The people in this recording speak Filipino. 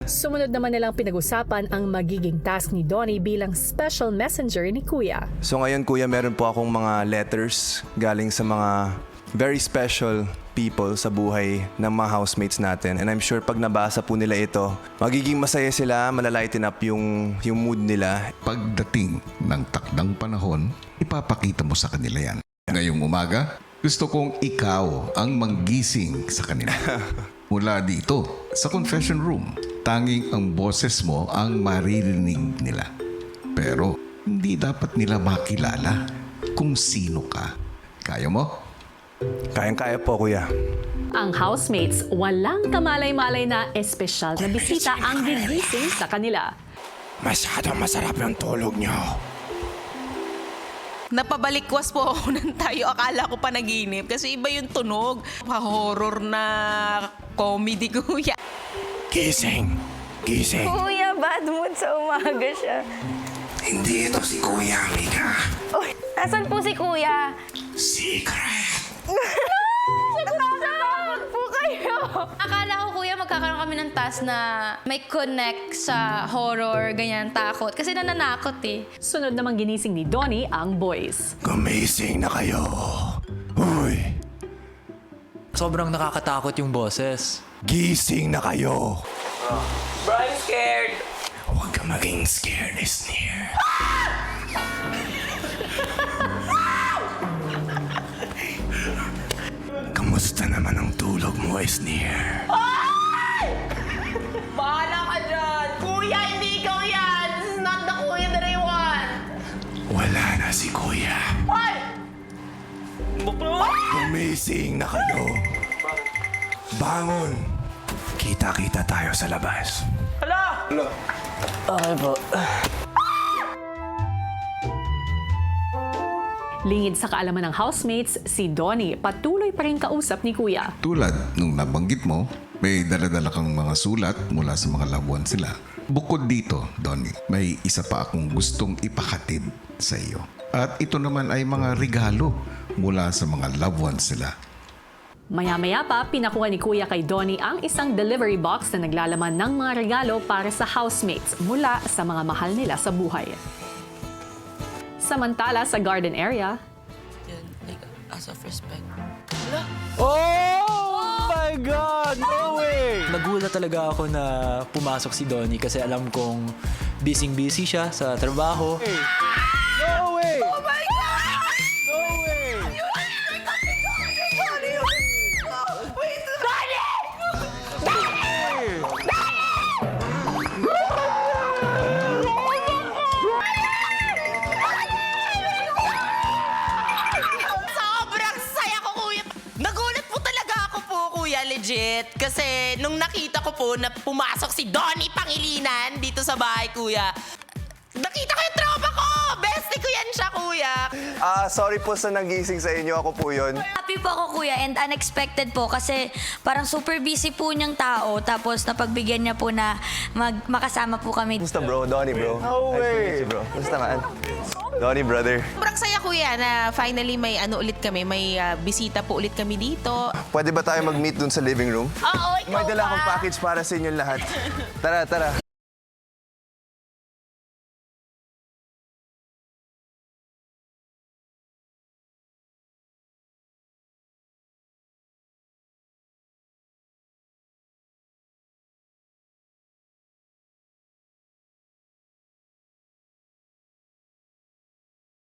Sumunod naman nilang pinag-usapan ang magiging task ni Donnie bilang special messenger ni Kuya. So ngayon kuya, meron po akong mga letters galing sa mga very special people sa buhay ng mga housemates natin. And I'm sure pag nabasa po nila ito, magiging masaya sila, malalighten up yung mood nila. Pagdating ng takdang panahon, ipapakita mo sa kanila yan. Ngayong umaga, gusto kong ikaw ang manggising sa kanila. Mula dito, sa confession room, tanging ang boses mo ang maririnig nila. Pero hindi dapat nila makilala kung sino ka. Kaya mo? Kayang-kaya po kuya. Ang housemates, walang kamalay-malay na espesyal na bisita ang gigising sa kanila. Masyadong masarap yung tulog nyo. Napabalikwas po ako ng tayo. Akala ko pa naginip kasi iba yung tunog. Pa-horror na comedy, kuya. Gising! Gising! Kuya, bad mood sa umaga siya. Hindi ito si Kuya, Mika. Uy, nasan po si Kuya? Secret! Nakatakot po kayo. Akala ko, kuya, magkakaroon kami ng task na may connect sa horror, ganyan, takot. Kasi nananakot eh. Sunod namang ginising ni Donnie ang boys. Gumising na kayo. Uy! Sobrang nakakatakot yung boses. Gising na kayo. Bro, I'm scared. Huwag ka maging scared, Sneer. Kamusta naman ang tulog mo, Sneer? Bahala ka dyan. Kuya, hindi ikaw yan. This is not the kuya that I want. Wala na si Kuya. Ay! Gumising na kayo. Bangon. Kita-kita tayo sa labas. Hala! Lingid sa kaalaman ng housemates, si Donnie patuloy pa rin kausap ni Kuya. Tulad nung nabanggit mo, may daladala kang mga sulat mula sa mga loved ones sila. Bukod dito, Donnie, may isa pa akong gustong ipakatid sa iyo. At ito naman ay mga regalo mula sa mga loved ones sila. Maya-maya pa, pinakuha ni Kuya kay Donnie ang isang delivery box na naglalaman ng mga regalo para sa housemates mula sa mga mahal nila sa buhay. Samantala sa garden area, Like, as of respect. Oh my God! No way! Nagulat talaga ako na pumasok si Donnie kasi alam kong busy-busy siya sa trabaho. No way! Oh my God! No way! Sobrang saya ko, kuya. Nagulat po talaga ako po, kuya, legit. Kasi nung nakita ko po na pumasok si Donnie Pangilinan dito sa bahay, kuya, nakita ko yung tropa ko! Bestie ko yan siya, kuya. Sorry po sa nagising sa inyo. Ako po yun. Happy po ako, Kuya, and unexpected po kasi parang super busy po niyang tao tapos napagbigyan niya po na makasama po kami. Kumusta bro? Donnie bro. No way! Nice to meet you, bro. Kumusta man? Donnie brother. Sobrang saya, kuya, na finally may ano ulit kami, may bisita po ulit kami dito. Pwede ba tayo mag-meet dun sa living room? Oo, ikaw May dala pa. akong package para sa inyo lahat. Tara, tara.